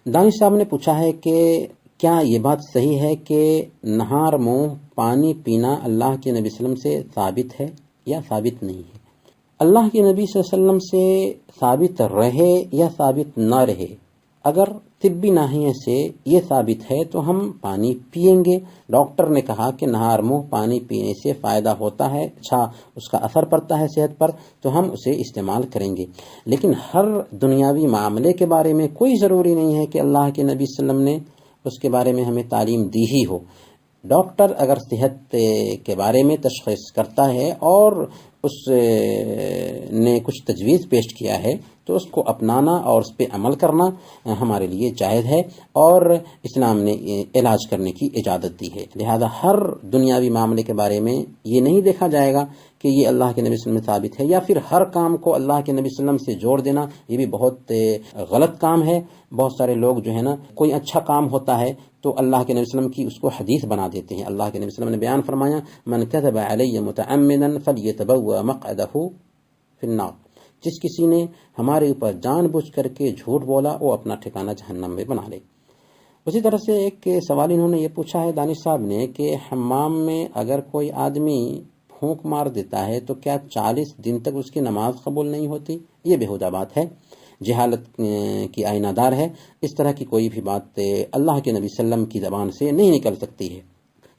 دانش صاحب نے پوچھا ہے کہ کیا یہ بات صحیح ہے کہ نہار منہ پانی پینا اللہ کے نبی صلی اللہ علیہ وسلم سے ثابت ہے یا ثابت نہیں ہے؟ اللہ کے نبی صلی اللہ علیہ وسلم سے ثابت رہے یا ثابت نہ رہے، اگر طبی ناحیے سے یہ ثابت ہے تو ہم پانی پیئیں گے۔ ڈاکٹر نے کہا کہ نہار منہ پانی پینے سے فائدہ ہوتا ہے، اچھا اس کا اثر پڑتا ہے صحت پر، تو ہم اسے استعمال کریں گے۔ لیکن ہر دنیاوی معاملے کے بارے میں کوئی ضروری نہیں ہے کہ اللہ کے نبی صلی اللہ علیہ وسلم نے اس کے بارے میں ہمیں تعلیم دی ہی ہو۔ ڈاکٹر اگر صحت کے بارے میں تشخیص کرتا ہے اور اس نے کچھ تجویز پیش کیا ہے تو اس کو اپنانا اور اس پہ عمل کرنا ہمارے لیے جائز ہے، اور اسلام نے علاج کرنے کی اجازت دی ہے۔ لہذا ہر دنیاوی معاملے کے بارے میں یہ نہیں دیکھا جائے گا کہ یہ اللہ کے نبی صلی اللہ علیہ وسلم میں ثابت ہے، یا پھر ہر کام کو اللہ کے نبی صلی اللہ علیہ وسلم سے جوڑ دینا، یہ بھی بہت غلط کام ہے۔ بہت سارے لوگ جو ہے نا، کوئی اچھا کام ہوتا ہے تو اللہ کے نبی صلی اللہ علیہ وسلم کی اس کو حدیث بنا دیتے ہیں۔ اللہ کے نبی صلی اللہ علیہ وسلم نے بیان فرمایا، من کذب علی متعمدا فلیتبوأ مقعدہ فی النار، جس کسی نے ہمارے اوپر جان بوجھ کر کے جھوٹ بولا وہ اپنا ٹھکانہ جہنم میں بنا لے۔ اسی طرح سے ایک سوال انہوں نے یہ پوچھا ہے دانش صاحب نے کہ حمام میں اگر کوئی آدمی پھونک مار دیتا ہے تو کیا 40 دن تک اس کی نماز قبول نہیں ہوتی؟ یہ بےہودہ بات ہے، جہالت کی آئینہ دار ہے۔ اس طرح کی کوئی بھی بات اللہ کے نبی صلی اللہ علیہ وسلم کی زبان سے نہیں نکل سکتی ہے۔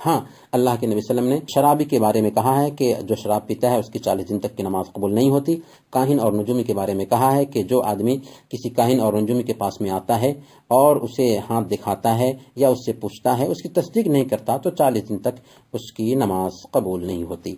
ہاں، اللہ کے نبی صلی اللہ علیہ وسلم نے شرابی کے بارے میں کہا ہے کہ جو شراب پیتا ہے اس کی 40 دن تک کی نماز قبول نہیں ہوتی۔ کاہن اور نجومی کے بارے میں کہا ہے کہ جو آدمی کسی کاہن اور نجومی کے پاس میں آتا ہے اور اسے ہاتھ دکھاتا ہے یا اس سے پوچھتا ہے، اس کی تصدیق نہیں کرتا، تو 40 دن تک اس کی نماز قبول نہیں ہوتی۔